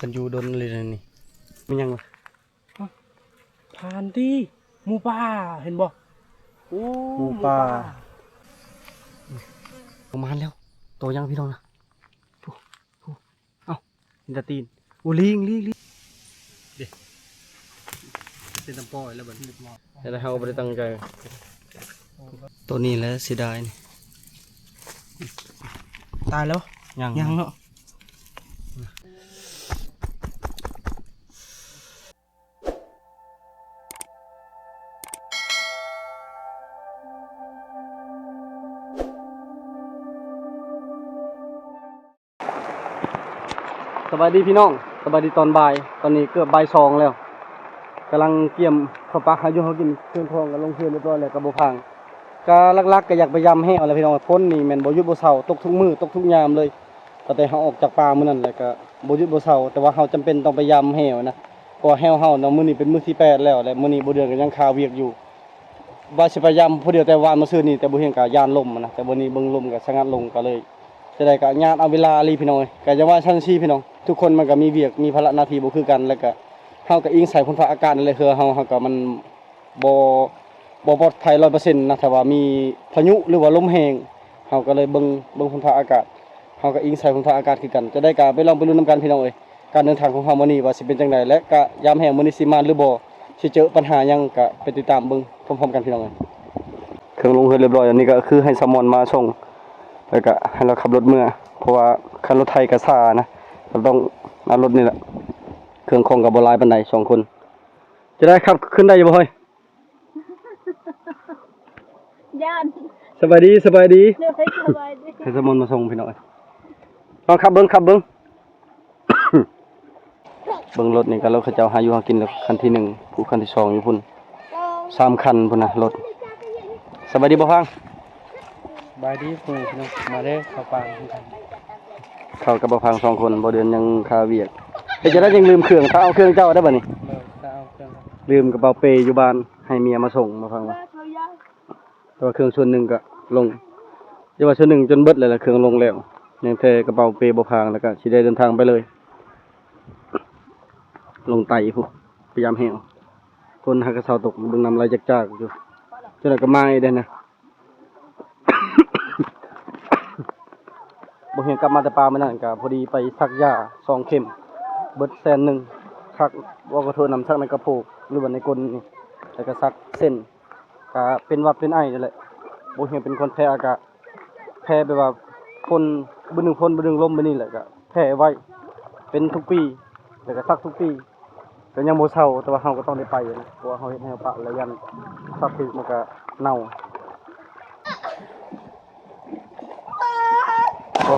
กันอยู่ดนเลยนะนี่มันยังวะผ่านที่หมูป่าเห็นบ่โอ้หมูป่าประมาณแล้วโตยังพี่น้องนะเอ้าอินตาตีนโอ้ลิงเด็กเป็นตำปอยแล้วบัดนี้แต่เราไม่ได้ตั้งใจตัวนี้แล้วเสียดายนี่ตายแล้วยังเนาะสบายดีพี่น้องสบายดีตอนบ่ายตอนนี้เกือบบ่ายสองแล้วกำลังเกี่ยมข้าวปลาหาอยู่เขากินเครื่องทองกันลงเครื่องเรียบร้อยแล้วกับโบพังก็ลักๆก็อยากไปยำให้เอาอะไรพี่น้องพ้นนี่แม่นบ่หยุดบ่เศร้าตกทุกมื้อตกทุกยามเลยแต่เขาออกจากป่ามื้อนั้นแล้วก็บ่หยุดบ่เศร้าแต่ว่าเขาจำเป็นต้องไปยำให้นะเพราะแห้วเฮาเนาะมื้อนี้เป็นมื้อที่8แล้วและมื้อนี้บ่เดือนก็ยังคาเวียกอยู่ว่าสิไปยำผู้เดียวแต่วานมื้อซื่อนี้แต่บ่เห็นก็ย่านลมนะแต่วันนี้เบิ่งลมก็สงัดลงก็เลยจะได้ก็ญาติเอาเวลาลีพี่น้องก็จะว่าชั้นซี่พี่น้องทุกคนมันก็มีเวียกมีภาระหน้าที่บ่คือกันแล้วก็เฮาก็อิงใส่ผลฟ้าอากาศนั่นแหละคือเฮาก็มันบ่ปลอดภัย 100% นะถ้าว่ามีพายุหรือว่าลมแรงเฮาก็เลยเบิ่งผลฟ้าอากาศเฮาก็อิงใส่ผลฟ้าอากาศคือกันจะได้ก็ไปลองไปลุ้นนำกันพี่น้องเอ้ยการเดินทางของเฮามื้อนี้ว่าสิเป็นจังไดและก็ยามแห้งมื้อนี้สิมาหรือบ่สิเจอปัญหาหยังก็ไปติดตามเบิ่งพร้อมๆกันพี่น้องเอ้ยเครื่องลงเฮือนเรียบร้อยอันนี้ก็คือให้สมอนมาส่งแล้วก็ให้เราขับรถเมื่อเพราะว่าคันรถไทยก็ซ่านะเราต้องเอารถนี่แหละเครื่องคงกับบ่หลายปานใด2คนจะได้ขับขึ้นได้อยู่บ่เฮ้ยย่านสบายดีเดี๋ยวให้สบายดีให้สมอนมาส่งพี่น้อยลองขับเบิ่ง เบิ่งรถนี่ก็รถเขาเจ้าหาอยู่หากินแล้วคันที่1ผู้คันที่2อยู่พุ่น3คันพุ่นน่ะรถสบายดีบ่พังบายดีพี่น้องมาได้ข้าวปลากันเขากับบ่พัง2คนบ่เดือนยังคาเวียกเฮ็ดจะได้ยังลืมเครื่องถ้าเอาเครื่องเจ้าได้บ่นี่ลืมกระเป๋าเปอยู่บ้านให้เมียมาส่งมาพังว่าตัวเครื่องส่วนหนึ่งก็ลงอย่าว่าส่วนหนึ่งจนเบิดเลยล่ะเครื่องลงแล้วยังแต่กระเป๋าเปบ่พังแล้วก็สิได้เดินทางไปเลยลงไต่พุพยายามแหวคนหากระเซาตกเบิ่งน้ำไหลจากๆอยู่จนก็มาอีกได้นะ บ่เห็นกลับมาแต่ปลามื้อนั้นก็พอดีไปซักหญ้า2เข็มเบิด100,000ซักบ่ก็โทษนำซักในกระโปงหรือว่าในก้นนี่แล้วก็ซักเส้นก็เป็นหวัดเป็นไอนั่นแหละบ่เห็นเป็นคนแพ้อากาศแพ้แบบว่าคนบ่นึงพ่นบ่นึงลมไปนี่แหละก็แพ้ไว้เป็นทุกปีแล้วก็ซักทุกปีก็ยังบ่เซาแต่ว่าเฮาก็ต้องได้ไปนะเพราะว่าเฮาเฮ็ดให้ปะแล้วยันซักถึกมันก็เน่าโอ้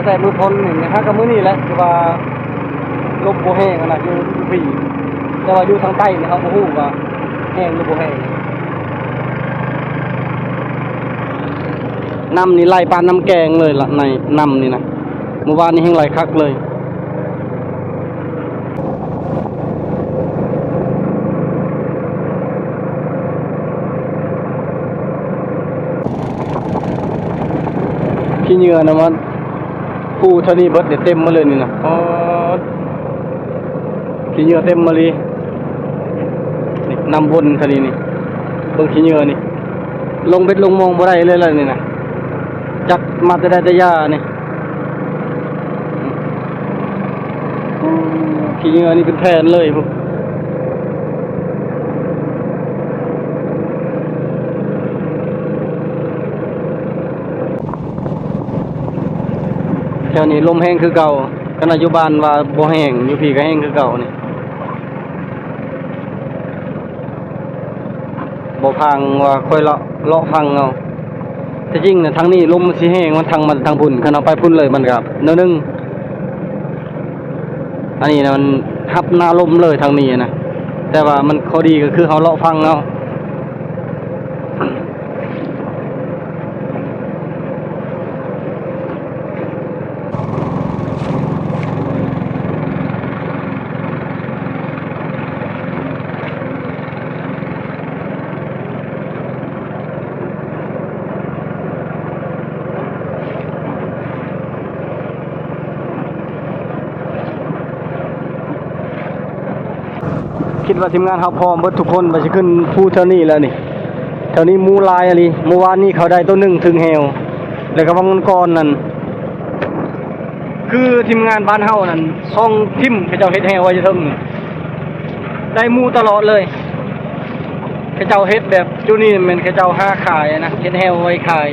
แต่มือพ้นนี่นะฮะกับมือนี่แหละคือว่าลมโบแห้งนะอยู่ปีแต่ว่าอยู่ทางใต้เนี่ยเขาโบหูว่าแห้งหรือโบแห้งน้ำนี่ไหลปานน้ำแกงเลยละในน้ำนี่นะเมื่อวานนี้แห้งไหลคักเลยขี้เหงื่อนะมันผู้เท่านี้เบิดเต็มมาเลยนี่นะอ๋อขี้เหงื่อเต็มมาเลยนี่นำวนเท่านี้นี่เบิ่งขี้เหงื่อนี่ลงเบ็ดลงมองบ่ได้เลยล่ะนี่นะจักมาแต่ได้แต่ยานี่ขี้เหงื่อนี่เป็นแผ่นเลยพวกแถวนี้ลมแห้งคือเก่าขณะอยู่บ้านว่าบ่แห้งอยู่พี่ก็แห้งคือเก่านี่บ่พังว่าค่อยเลาะพังเอาแต่จริงน่ะทางนี้ลมมันสิแห้งมันทางพุ่นคันเอาไปพุ่นเลยมันก็แนวนึงอันนี้นะมันทับหน้าลมเลยทางนี้นะแต่ว่ามันข้อดีก็คือเฮาเลาะพังเอา คิดว่าทีมงานเฮาพร้อมเบิดทุกคนว่าสิขึ้นภูแถวนี้แล้วนี่แถวนี้หมูหลายอะลิเมื่อวานนี้เขาได้ตัวหนึงถึงแฮวแล้วก็บางก่อนนั่นคือทีมงานบ้านเฮานั่นซ่องทิมเขาเจ้าเฮ็ดแฮวไว้อยู่เทิงนี่ได้หมูตลอดเลยเขาเจ้าเฮ็ดแบบจุนี่แม่นเขาเจ้าหาขายนะเฮ็ดแฮวไว้ขาย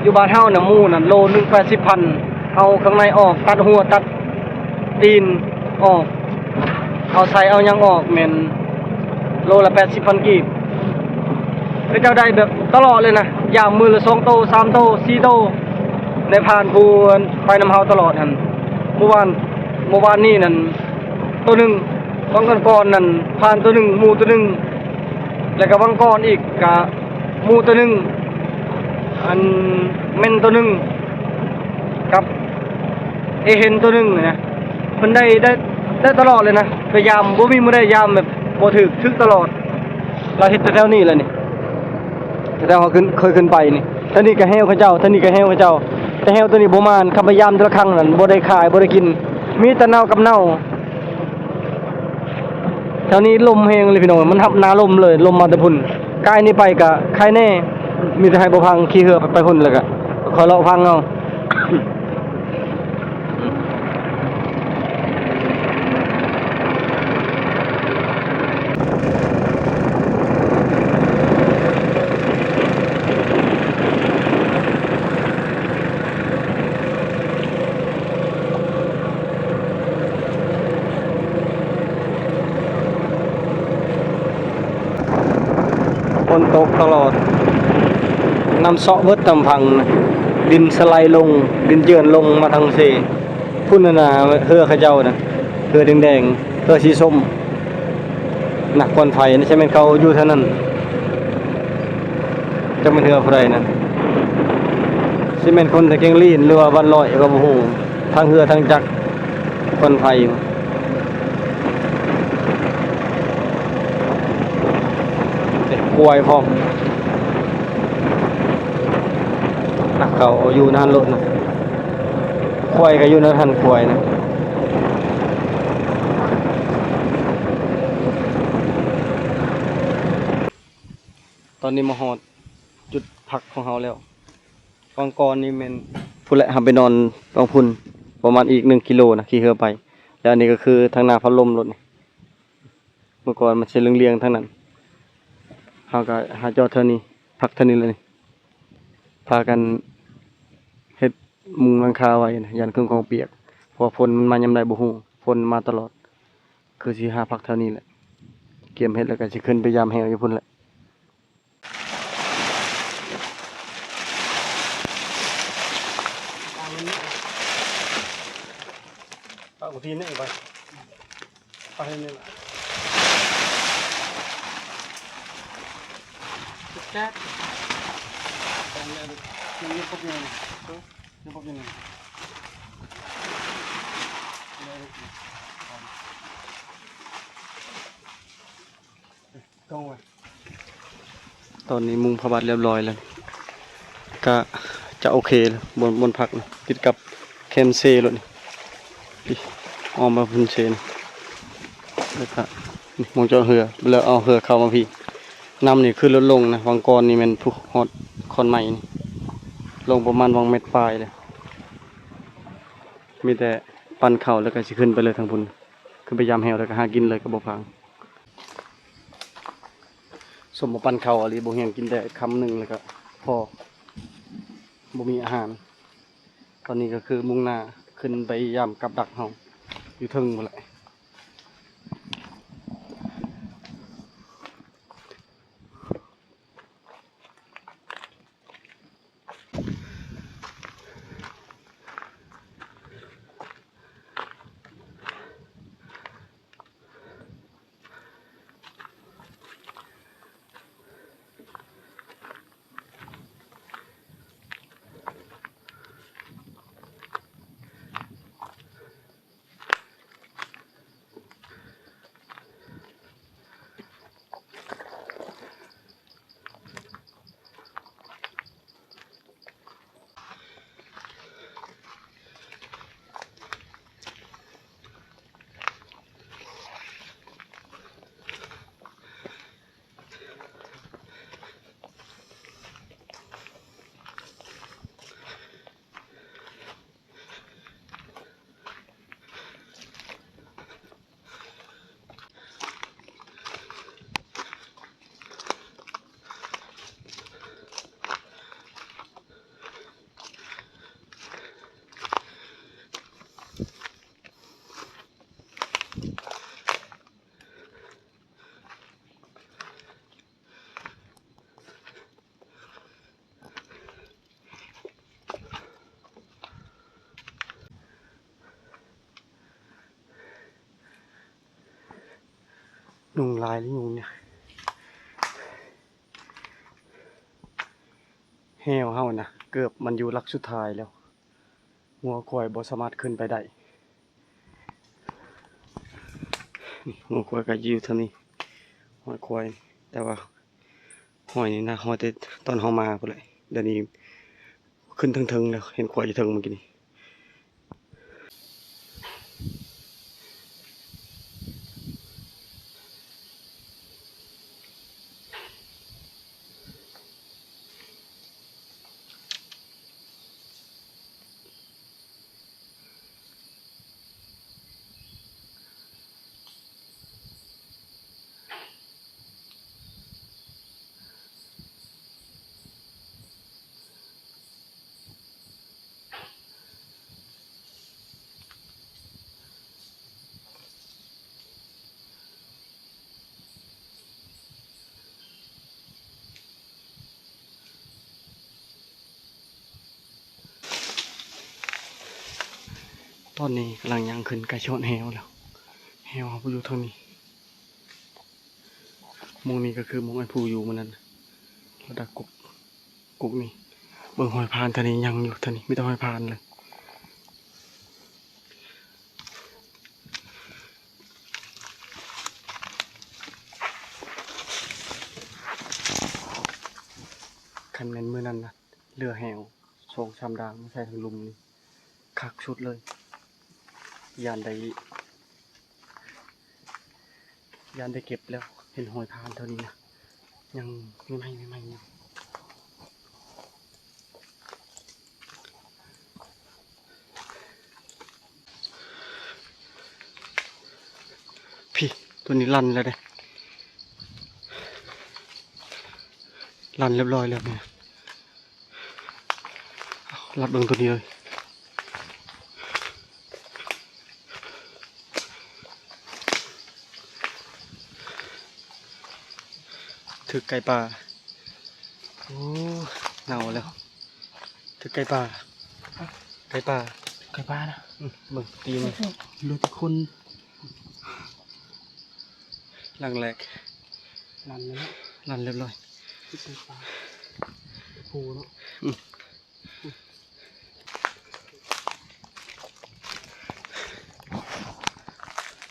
อยู่บ้านเฮาน่ะหมูนั่นโลนึง80,000เอาข้างในออกตัดหัวตัดตีนออกเอาใส่เอาหยังออกแม่นโลละ80,000กีบเขาเจ้าได้แบบตลอดเลยนะอย่างมือละ2โต3โต4โตได้ผ่านผู้ไปนำเฮาตลอดหั่นเมื่อวานนี้นั่นตัวหนึงบางก่อนนั่นผ่านตัวหนึงหมูตัวหนึงแล้วก็บางก่อนอีกกะหมูตัวหนึงอันเม่นตัวหนึงกับเอเห็นตัวหนึงนะเพิ่นได้ตลอดเลยนะพยายามบ่มีมื้อใดยามแบบบ่ถึกตลอดเราเฮ็ดแถวนี้แหละนี่แถวเฮาเคยขึ้นไปนี่ท่านี้ก็แฮวเขาเจ้าท่านี้ก็แฮวเขาเจ้าแต่แฮวตัวนี้บ่มานคำพยายามแต่ละครั้งนั่นบ่ได้ขายบ่ได้กินมีแต่เน่ากับเน่าแถวนี้ลมแฮงเลยพี่น้องมันทับหน้าลมเลยลมมาแต่พุ่นกายนี่ไปก็ใครแน่มีแต่ให้บ่พังขี่เหือไปพุ่นแล้วก็ขอเลาะพังเอา ฝนตกตลอดน้ำเซาะเบิดตำพังนะดินสไลด์ลงดินเจือนลงมาทางเซพุ่นน่ะเฮือเขาเจ้านะเฮือแดงๆเฮือสีส้มหนักกวนไฟนี่ใช่ไหมเขาอยู่เท่านั้นจะเป็นเฮือใครนั่นสิเป็นคนตะเกียงลีนหรือว่าบ้านลอยก็บ่ฮู้ทางเฮือทางจักรกวนไฟกล้วยพร้อมเขาอยู่นั่นรถนะควายก็อยู่นั่นหันควายนะตอนนี้มาฮอดจุดพักของเราแล้วกองกรนี่แม่นพุ่นแหละทำไปนอนกองพุ่นประมาณอีก1 กิโลนะขี่เรือไปแล้วอันนี้ก็คือทางหน้าพัดลมรถนี่เมื่อก่อนมันสิเรียงๆทางนั้นเฮาก็หาจอดเท่านี้พักเท่านี้เลยนี่พากันเฮ็ดมุงหลังคาไว้นะยันเครื่องของเปียกเพราะฝนมันมายามใดบ่ฮู้ฝนมาตลอดคือสิหาพักเท่านี้แหละเก็บเฮ็ดแล้วก็สิขึ้นไปยามแฮวอยู่พุ่นแหละเอาทีนี้ไปไปนี่ล่ะแจ๊กมันมีพวกนี้มีพวกนี้ตอนนี้มุงพระบาทเรียบร้อยแล้วก็จะโอเคแล้วบนพักนะติดกับแคมเซ่รถนี่ออกมาพุ่นเชนแล้วก็มองจอเหือแล้วเอาเหือเข้ามาพี่น้ำนี่ขึ้นลดลงนะวังกรนี่มันผู้ฮอดคอนใหม่นี่ลงประมาณวังเม็ดปลายเลยมีแต่ปั่นเข่าแล้วก็สิขึ้นไปเลยทางพุ่นขึ้นไปยามแหวแล้วก็หากินเลยกับบ่พังสมบ่ปั่นเข่าอะไรบ่เฮียงกินแต่คำหนึ่งแล้วก็พอบ่มีอาหารตอนนี้ก็คือมุ่งหน้าขึ้นไปยามกับดักเฮาอยู่เทิงหมดเลย ยุงลายหรือยุงเนี่ยแห้วเฮานะเกือบมันอยู่หลักสุดท้ายแล้วงัวควายบ่สามารถขึ้นไปได้นี่งัวควายก็อยู่เท่านี้หอยควายแต่ว่าหอยนี่นะหอยแต่ตอนเฮามาพุ่นแหละเดี๋ยวนี้ขึ้นเทิงๆแล้วเห็นควายอยู่เทิงเมื่อกี้นี้ตอนนี้กำลังย่างขึ้นไก่ชนแฮวแล้วแฮวเขาอยู่เท่านี้มงนี้ก็คือมงไอ้ผู้อยู่มันนั่นระดับกุกนี่เบิ่งหอยพานเท่านี้ยังอยู่เท่านี้ไม่ต้องหอยพานเลยคันแม่นมือนั่นนะเรือแหวทรงชามดางไม่ใช่ทางลุมนี่คักชุดเลยยานได้เก็บแล้วเห็นหอยพานเท่านี้นะยังไม่อยู่พี่ตัวนี้ลั่นแล้วเด้ลั่นเรียบร้อยแล้วเนี่ยรับเบิ่งตัวนี้เลยถือไก่ป่าโอ้เหงาแล้วถือไก่ป่าไก่ป่า ไก่บ้านะ เบิ่งตีมัน เหลือแต่คน หลังแรก นั่นนะ ลั่นเรียบร้อย ที่ไก่บ้าปูเนาะ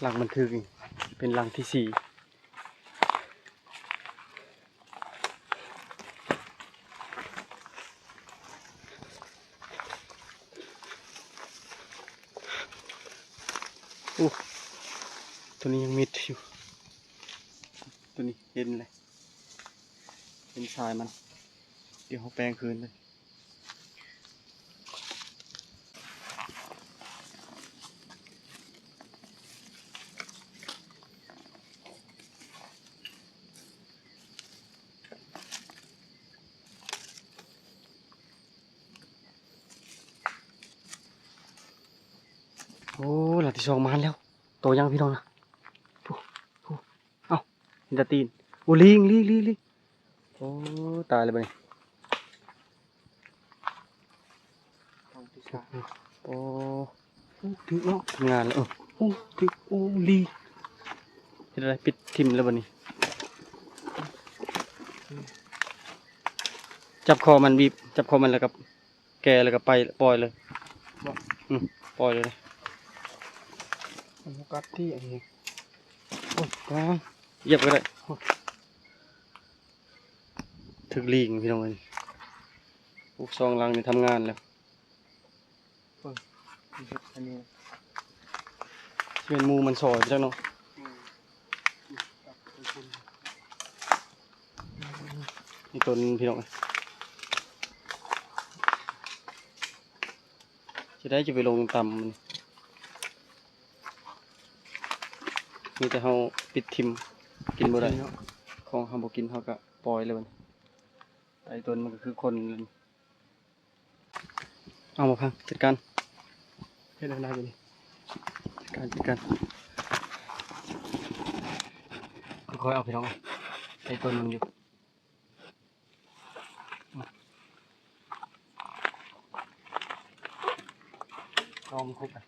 หลังมันถึงเป็นหลังที่สี่อู้ตัวนี้ยังมิดอยู่ตัวนี้เห็นเลยเห็นชายมันเดี๋ยวเขาแปลงคืนเลยโอ้หลังที่สองมาแล้วโตยังพี่น้องนะผู้เอ้าเห็นแตาตีนโอ้ลิงโอ้ตายเลยไป ทางที่สาม โอ้ ถึงเนาะ ทำงานแล้วโอ้ถึงโอ้ลี เห็นอะไรปิดทิมแล้วบันนี้จับคอมันบีบจับคอมันแล้วก็แกแล้วก็ไปปล่อยเลยปล่อยเลย มันกัดที่อันนี้ โอ้ก้อนเหยียบก็ได้ถึกลิงพี่น้องเอ้ยพวกซองลังนี่ทำงานแล้ว อันนี้ เป็นหมูมันซอยไปจังเนาะนี่ต้นพี่น้องเอ้ยจะไปลงต่ำมันมีแต่เฮาปิดทิมกินบ่ได้ของเฮาบ่กินเฮาก็ปล่อยเลยมันไอ้ต้นมันก็คือคนเลยเอามาพังจัดการ เฮ็ดอะไรกันนี่ จัดการค่อยๆเอาพี่น้องไอ้ต้นมันอยู่ลองคุกไป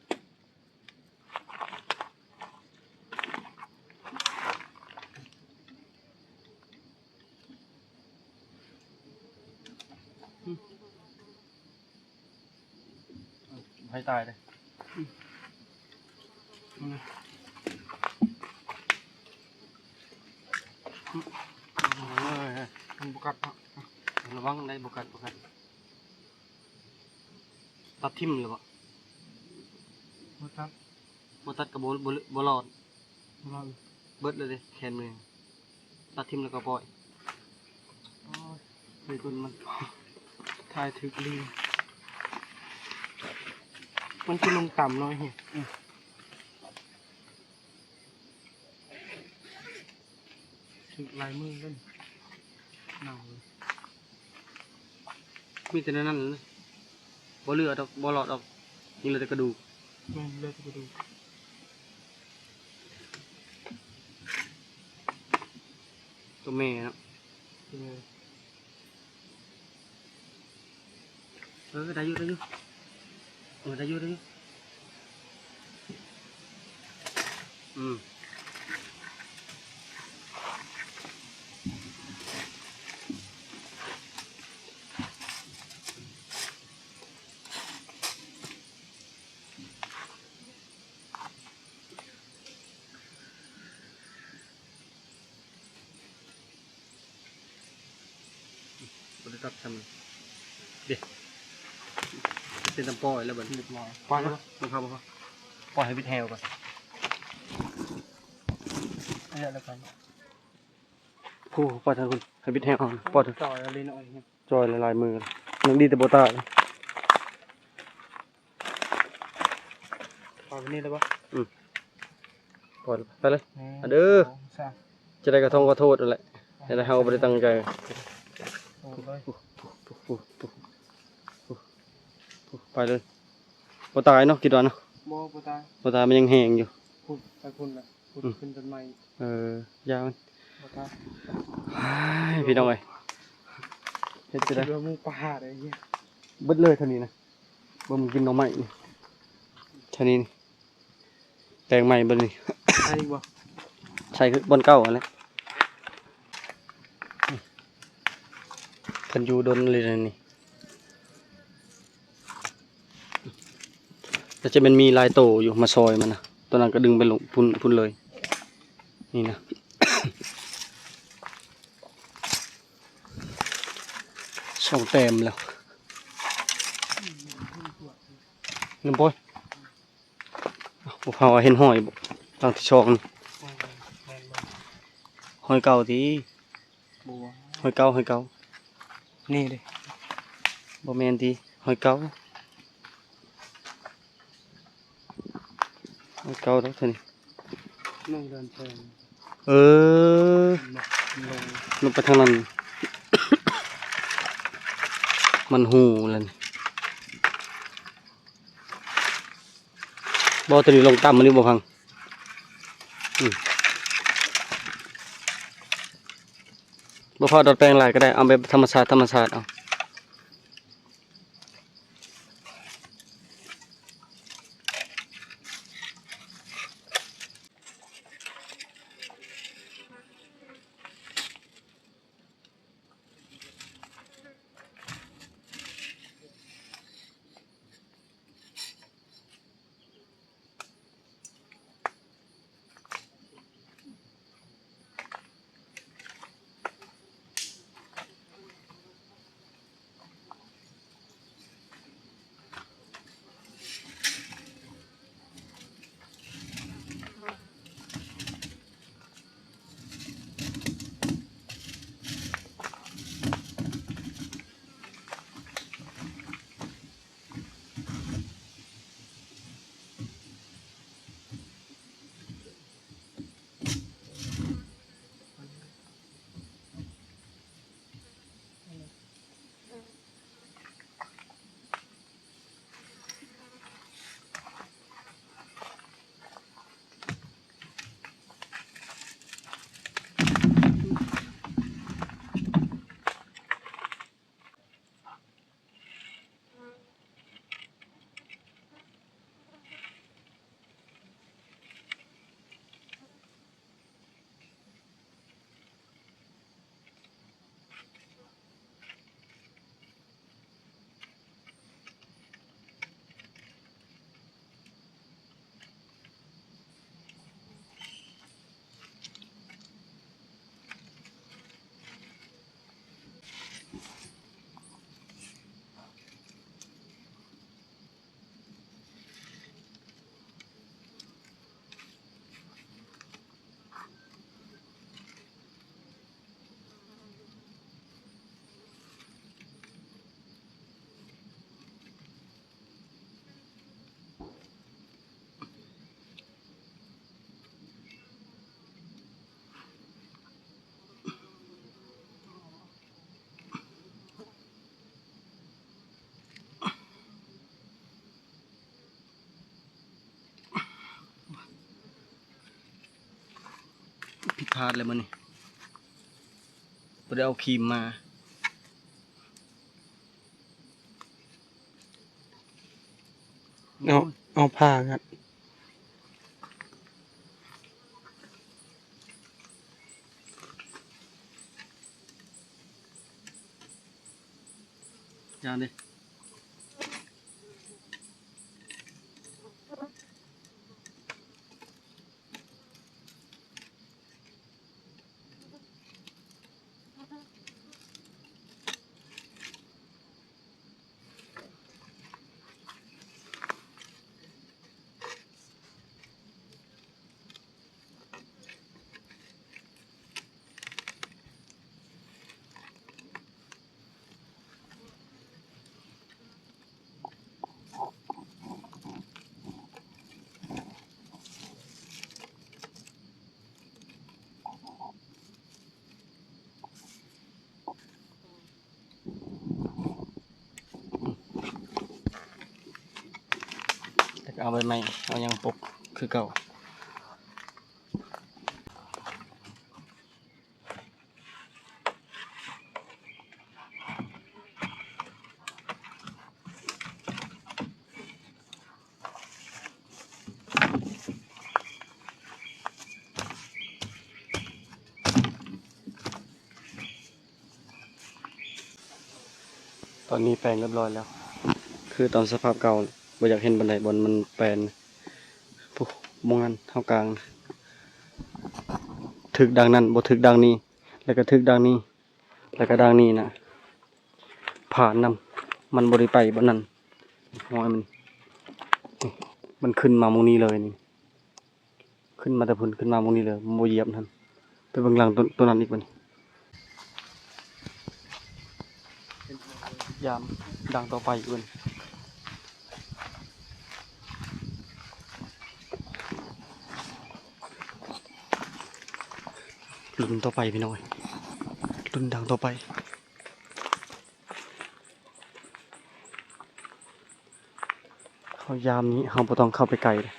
ให้ตายเลยมันบุกัดระวังได้บุกัดตัดทิ่มหรือเปล่าบ่ตัดกับบ่รอดเบิดเลยแขนมือตัดทิ่มแล้วก็ปล่อยเลยคนมันทายถึกลีมันจะลงต่ำน้อยเห็นถึกลายมือเล่นเน่าเลยมีแต่นั่นเลยบ่เลือดออกบ่หลอดออกนี่เลยแต่กระดูกเลือดกระดูกตัวแม่เนาะได้อยู่ได้อยู่บริษัททำเด็กเป็นตำปล่อยแล้วแบบนี้ปล่อยแล้วมันเข้าบ่ปล่อยให้พิทแฮวก่อนนี่แล้วกันโอ้ปล่อยทางคุณให้พิทแฮวปล่อยจอยอะไรหน่อยจอยลายมือยังดีแต่โบตาปล่อยไปนี่เลยปะปล่อยไปเลยเด้อจะได้กระทงกระโทษอะไรจะได้เฮาไม่ได้ตั้งใจไปเลยบ่ตายเนาะคิดว่าเนาะบ่ตายมันยังแห้งอยู่คุณน่ะขึ้นต้นไม้ยาวพี่น้องเอ้ยเฮ็ดจะได้หมูป่าได้เหี้ยเบิดเลยเท่านี้นะบ่มึงกินหน่อไม้นี่เท่านี้นี่แปลงใหม่เบิดนี่ใช่บ่ใช่คือบนเก่าอันนั้นเพิ่นอยู่ดนเลยนี่แต่จะเป็นมีลายโตอยู่มาซอยมันนะตัวนั้นก็ดึงไปลงพุ่นเลยนี่นะ สองแต้มแล้วน้ำปอยบุพาเห็นหอยตางที่ชองหอยเก่าที่หอยเก่านี่เลยบ่แมนที่หอยเก่าแล้วท่านี่นั่งเดินเชิงลงไปทางนั้น มันหูเลยบ่ตัวนี้ลงต่ำมันนี่บ่พังบ่พอดอดแปลงหลายก็ได้เอาแบบธรรมชาติเอา พลาดเลยมันนี่บ่ได้เอาครีมมาเอาผ้าครับ จานดิแล้วก็เอาไปใหม่เอายังปกคือเก่าตอนนี้แปลงเรียบร้อยแล้วคือตอนสภาพเก่าบ่อยากเห็นบันไดบนมันแปลนพวกมงอันเท่ากลางถึกดังนั้นบ่ถึกดังนี้แล้วก็ถึกดังนี้แล้วก็ดังนี้นะผ่านนำมันบ่ได้ไปบ่นั้นหอยมันขึ้นมามุงนี้เลยนี่ขึ้นมาแต่พุ่นขึ้นมามุงนี้เลยมันบ่เหยียบนั่นไปเบิ่งหลังตัวนั้นอีกบัดนี้ยามดังต่อไปอีกบัดนี้ลุ้นต่อไปพี่น้อยลุ้นดังต่อไปเขายามนี้เราบ่ต้องเข้าไปไกลเลย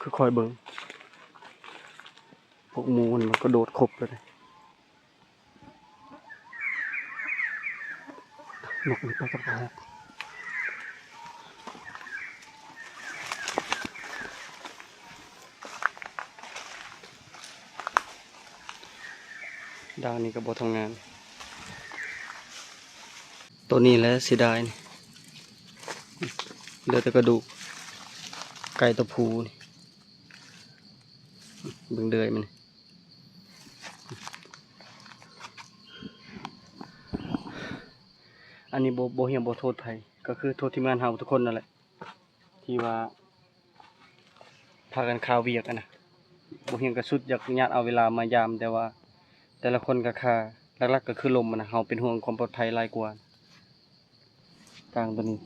คือคอยเบิ่งพวกหมูมันก็โดดครบเลยนกนี่ไปกับเราดาวนี้ก็บ่ทำงานตัวนี้แหละเสียดายนี่เหลือแต่กระดูกไก่ตัวผูนี่เบิ่งเดือยมันอันนี้บ่เฮียบ่โทษไผก็คือโทษทีมงานเฮาทุกคนนั่นแหละที่ว่าพากันข่าวเวียกอะนะบ่เฮียงก็สุดอยากญาติเอาเวลามายามแต่ว่าแต่ละคนก็ค่าหลักๆก็คือลมอะนะเฮาเป็นห่วงความปลอดภัยหลายกว่ากลางตัวนี้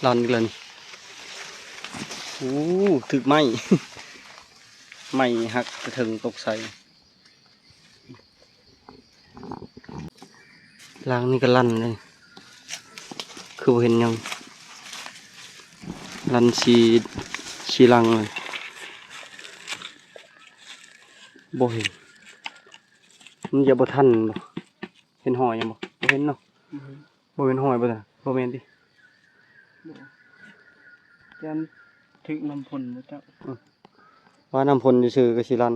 ร้อนอีกแล้วนี่โอ้ถึกไหม ไหมหักกระเทิงตกใส่ล้างนี่ก็ลั่นเลยคือบ่เห็นหยังลั่นชีลังเลยบ่เห็นมันอย่าบ่ทันบ่เห็นหอยยังบ่เห็นเนาะบ่เห็นหอยบ่จ้ะบ่แม่นติ ยันถึกน้ำพลมาจัก ว่าน้ำพลซื่อๆก็สิลั่น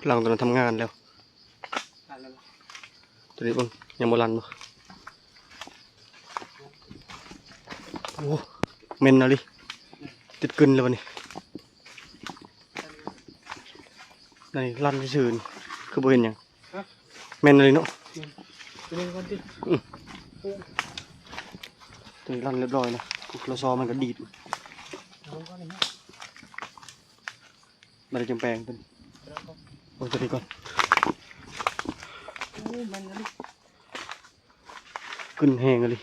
หลังตอนทำงานแล้วตัวนี้เบิ่งยังบ่รันบ่โอ้เมนเอาดิติดกึนแล้วบัดนี้นี่รันซื่อๆนี่คือบ่เห็นหยังเมนเอาดิเนาะ ตัวนี้ก่อนดิ ตัวนี้รันเรียบร้อยนะเราซอมันก็ดีด เอาก่อนเลยนะ มันจะจำแปลงตัวนี้โอ้ตัวนี้ก่อน โอ้มันนะดิ ขึ้นแห้งเลย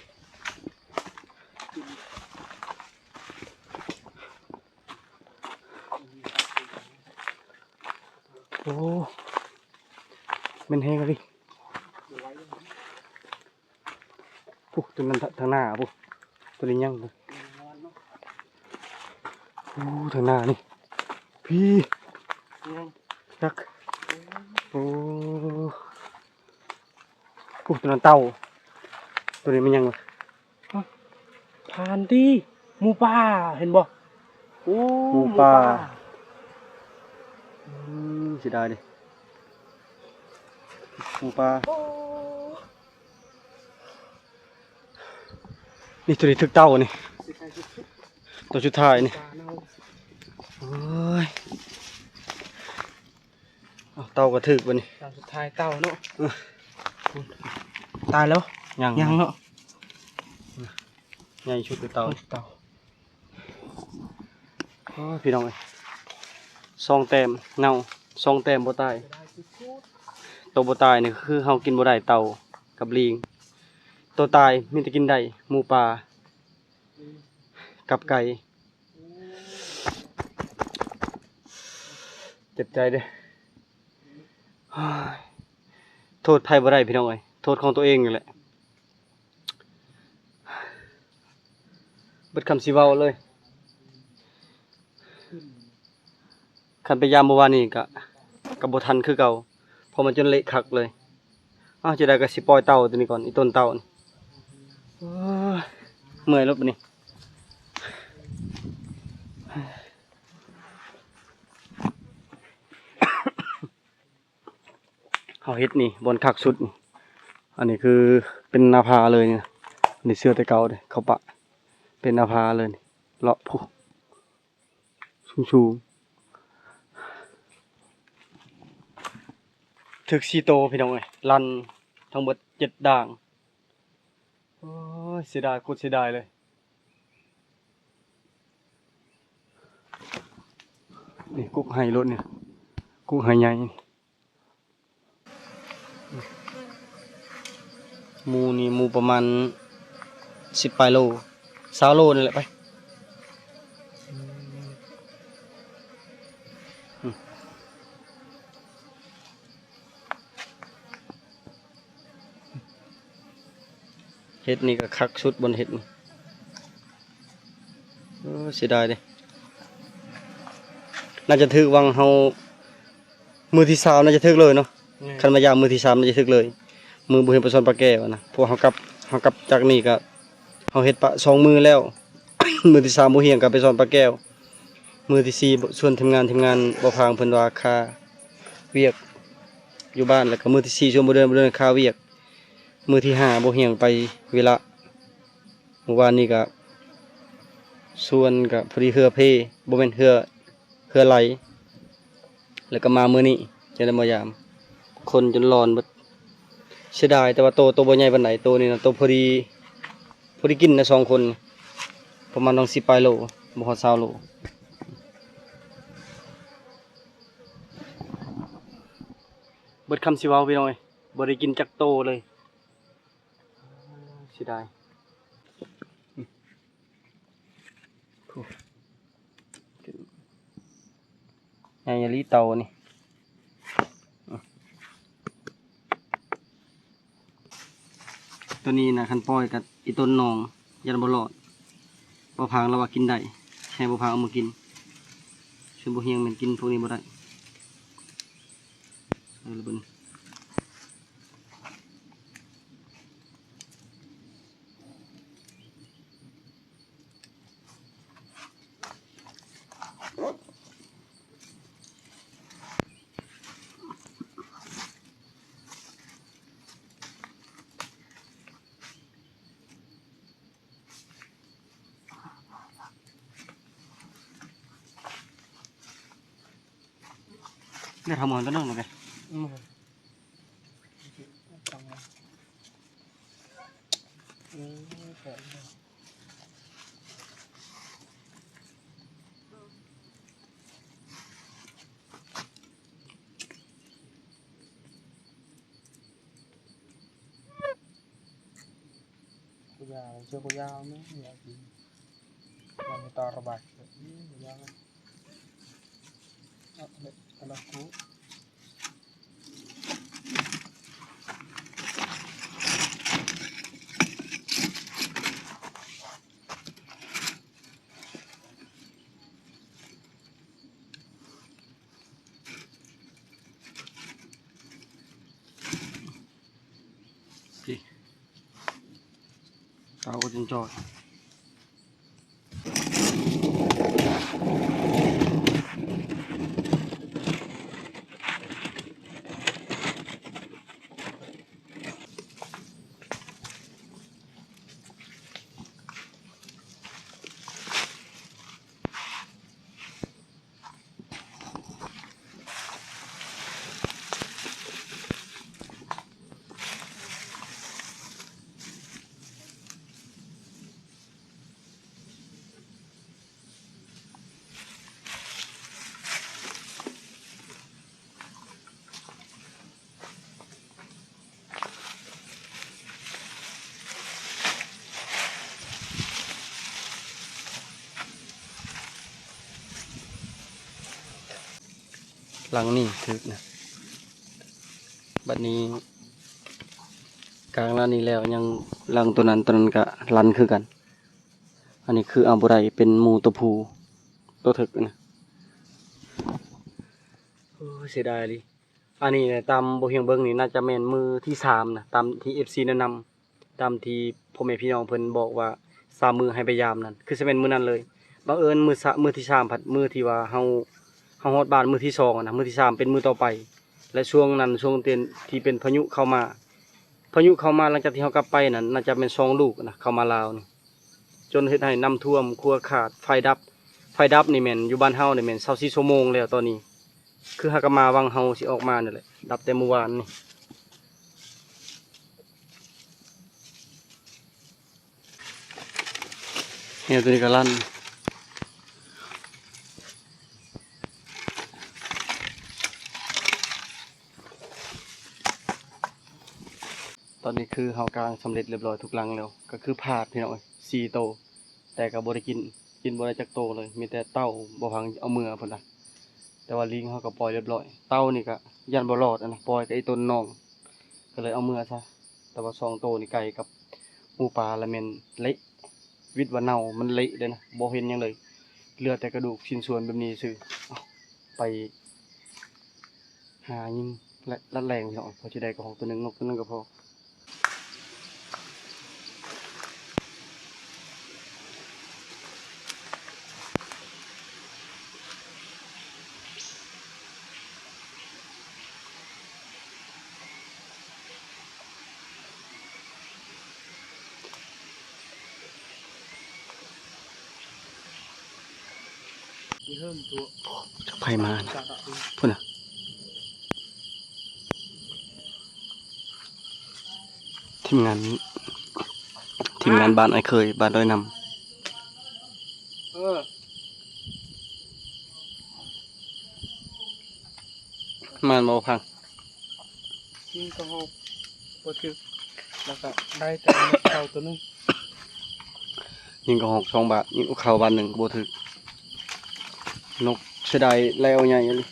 โอ้มันแห้งเลยปุ๊ตัวนั้นทางหน้าปุ๊ตัวนี้ยังเลยโอ้ทางหน้านี่พี่ยักโอ้ปุ๊ตัวนั้นเต่าตัวนี้มันยังเลย ผ่านดิหมูป่าเห็นบ่โอ้ หมูป่าเสียดายดิหมูป่า โอ้ นี่ตัวนี้ทึกเต่านี่ สิใครสิ ตัวสุดท้ายนี่ ป่าเน่า โอ้ยเอาเต่าก็ถึกวันนี้ ตอนสุดท้ายเต่าเนาะตายแล้ว ยังเนาะ ใหญ่ชุดคือเต่า เต่า โอ้ยพี่น้องเอ้ยซองแต้มเน่าซองแต้มบ่ตายตัวบ่ตายนี่คือเฮากินบ่ได้เต่ากับลิงตัวตายมีแต่กินได้หมูป่ากับไก่เจ็บใจเด้อเฮ้ยโทษไผบ่ได้พี่น้องเอ้ยโทษของตัวเองนี่แหละเบิดคำสิเว้าเลยคันไปยามเมื่อวานนี้ก็บ่ทันคือเก่าเพราะมันจนเละคักเลยอ้าวจะได้ก็สิปล่อยเต่าตัวนี้ก่อนอีต้นเต่านี่โอ้ยเมื่อยแล้วบัดนี้เฮาเฮ็ดนี่บนคักสุดนี่อันนี้คือเป็นนาภาเลยนี่นะอันนี้เสื้อแต่เก่าเด้เขาปะเป็นนาภาเลยนี่เลาะผู้สูงๆถึก4โตพี่น้องเอ้ยลั่นทั้งหมด7ด่างโอ้ยเสียดายกุดเสียดายเลยนี่กุกไห้รถเนี่ยกุกไห้ใหญ่หมูนี่หมูประมาณ10ปลายโล20โลนี่แหละไปเฮ็ดนี่ก็คักสุดบนเฮ็ดนี่เสียดายเด้น่าจะถึกวังเฮามือที่3น่าจะถึกเลยเนาะคันมายามมือที่3น่าจะถึกเลยมือบ่เห็นปลาซ่อนปลาแก้วนะพวกเฮากลับจากนี่ก็เฮาเฮ็ดปะ2มือแล้ว มือที่3บ่เฮียงก็ไปซ่อนปลาแก้วมือที่4บ่ส่วนทีมงานบ่พางเพิ่นว่าค่าเวียกอยู่บ้านแล้วก็มือที่4ช่วงบ่เดินค่าเวียกมือที่5บ่เฮียงไปเวลาเมื่อวานนี้ก็ส่วนก็พอดีเรือเพบ่แม่นเรือไหลแล้วก็มามื้อนี้จะได้มายามคนจนร้อนเบิดเสียดายแต่ว่าโตบ่ใหญ่ปานใดโตนี่นะโตพอดีกินนะ2คนประมาณต้อง10ปลายโลบ่ฮอด20โลเบิดคำสิเว้าพี่น้องเอ้ยบ่ได้กินจักโตเลยเสียดายใหญ่ลีเตานี่ตัวนี้นะคันปล่อยกับอีต้นหนองยันบ่รอดบ่พางเราว่ากินได้แค่บ่พางเอามากินส่วนบ่เฮียงมันกินพวกนี้บ่ได้เอาละเบิ่ง เนี่ยทำเหมือนตัวนึงเลย อืมกูยาวเชื่อกูยาวไหมอยากกินมันมีตาระบาดกูยาวอะไรกู พี่เตาก็จนจอดหลังนี่ถึกนะบัดนี้กลางร้านนี้แล้วยังหลังตัวนั้นก็รันคือกัน อันนี้คืออัมบุไรเป็นหมูตัวผู้ตัวถึกนะโอ้ยเสียดายเลยอันนี้เนี่ยตามโบเฮียงเบิ้งนี่น่าจะแม่นมือที่3นะตามที่ FC แนะนำตามที่พ่อแม่พี่น้องเพิ่นบอกว่า3 มือให้พยายามนั่นคือสิเป็นมือนั้นเลยบังเอิญมือที่3ผัดมือที่ว่าเฮาฮอดบ้านมือที่2อะนะมือที่3เป็นมือต่อไป และช่วงนั้นช่วงเต็นที่เป็นพายุเข้ามาหลังจากที่เฮากลับไปนั่นน่าจะเป็น2 ลูกนะเข้ามาลาวนี่จนเฮ็ดให้น้ำท่วมครัวขาดไฟดับนี่แม่นอยู่บ้านเฮานี่แม่น24 ชั่วโมงแล้วตอนนี้ คือหากมาวังเฮาสิออกมานี่แหละดับแต่เมื่อวานนี่เนี่ยตัวนี้ก็ลั่นตอนนี้คือเฮากางสำเร็จเรียบร้อยทุกหลังแล้วก็คือผาดพี่น้อง4 โตวแต่ก็บ่ได้กินบ่ได้จักโตเลยมีแต่เต้าบ่พังเอามือพุ่นน่ะแต่ว่าลิงเฮาก็ปล่อยเรียบร้อยเต้านี่ก็ยันบ่รอดอะนะปล่อยกับไอ้ต้นน้องก็เลยเอามือซะแต่ว่า2 โตวนี่ไก่กับหมูป่าละแม่นเละวิทย์ว่าเน่ามันเละเลยนะบ่เห็นหยังเลยเหลือแต่กระดูกชิ้นส่วนแบบนี้ซื่อเอาไปหายิงและรัดแรงพี่น้องพอสิได้กับของตัวหนึงนกตัวหนึงก็พอมีเพิ่มตัว จะไปมานะ จากอะ พุ่นน่ะทีมงานบ้านไอ้เคยบ้านดอยนำ เออ มันบ่พัง ยิงกระหอบปวดคือแล้วก็ได้แต่เต่าตัวนึง ยิงกระหอก2 บาทยิงเข้าบาท1บ่ถึกนกเสียดายแล้วใหญ่เลย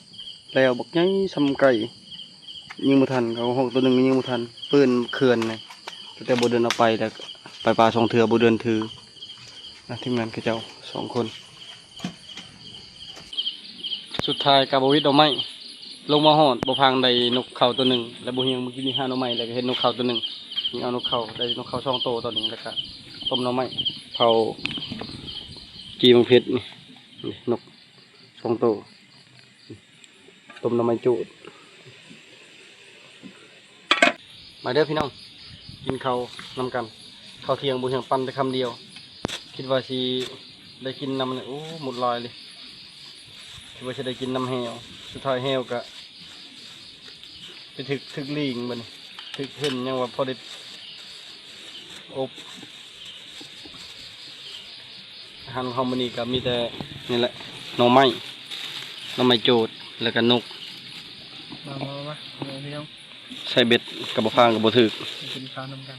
แล้วบักใหญ่ซำไก่ยิงบ่ทันกระหอกตัวหนึงยิงบ่ทันปืนเขื่อนเลยแต่บ่เดินเอาไปแล้วไปปลา2 เทื่อบ่เดินถือนะทีมงานเขาเจ้า2 คนสุดท้ายก็บ่วิทย์เอาไม้ลงมาฮอดบ่พังได้นกเข้าตัวหนึงแล้วบ่เฮียงเมื่อกี้นี่หาหน่อไม้แล้วก็เห็นนกเข้าตัวหนึงยิงเอานกเข้าได้นกเข้า2 โตวตอนนี้แล้วก็ต้มหน่อไม้เผากีมังเพชรนี่นก2 โตวต้มหน่อไม้จูดมาเด้อพี่น้องกินข้าวนำกันข้าวเที่ยงบ่เฮียงปั่นแต่คำเดียวคิดว่าสิได้กินนำเนี่ยโอ้หมดลายเลยคิดว่าจะได้กินน้ำแหวสุดท้ายแหวก็ ถึกลิงมันถึกเห็นยังว่าพอได้อบอาหารของมันนี่ก็มีแต่นี่แหละหน่อไม้โจดแล้วก็นก มาพี่น้อง ใส่เบ็ดกับบ่ฟางกับบ่ถึก มากินข้าวนำกัน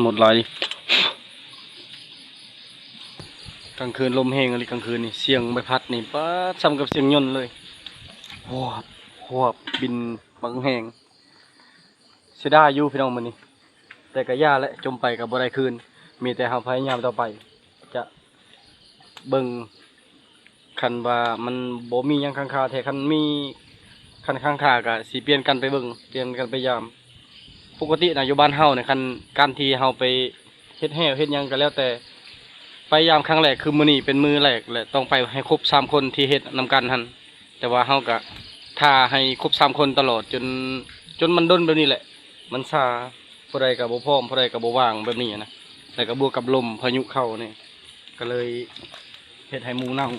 หมดหลายดิกลางคืนลมแห้งอะไรกลางคืนนี่เสียงใบพัดนี่ป๊าดซ้ำกับเสียงยนต์เลยหวบบินบังแห้งเสียดายอยู่พี่น้องมันนี่แต่ก็ย่าและจมไปกับบ่ได้คืนมีแต่เฮาพยายามต่อไปจะเบิ่งคันว่ามันบ่มีหยังค้างคาแท้คันมีคันค้างคาก็สิเปลี่ยนกันไปเบิ่งเปลี่ยนกันไปยามปกตินะอยู่บ้านเฮาเนี่ยคันการที่เฮาไปเฮ็ดแห่เฮ็ดหยังก็แล้วแต่ไปยามครั้งแรกคือมื้อนี้เป็นมื้อแรกและต้องไปให้ครบ3คนที่เฮ็ดนำกันหั่นแต่ว่าเฮาก็ถ้าให้ครบ3คนตลอดจนมันดนแบบนี้แหละมันซาผู้ใดก็บ่พร้อมผู้ใดก็บ่ว่างแบบนี้นะแล้วก็บวกกับลมพายุเข้านี่ก็เลยเฮ็ดให้หมู่เน่า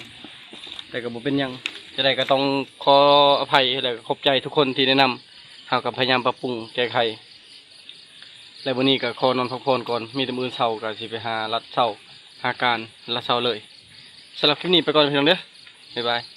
แต่ก็บ่เป็นหยังจะได้ก็ต้องขออภัยและขอบใจทุกคนที่แนะนำเฮาก็พยายามปรับปรุงแก้ไขและวันนี้ก็ขอนอนพักผ่อนก่อนมีแต่มื้อเช้าก็สิไปหารัดเช้าหาการรัดเช้าเลยสำหรับคลิปนี้ไปก่อนพี่น้องเด้อบ๊ายบาย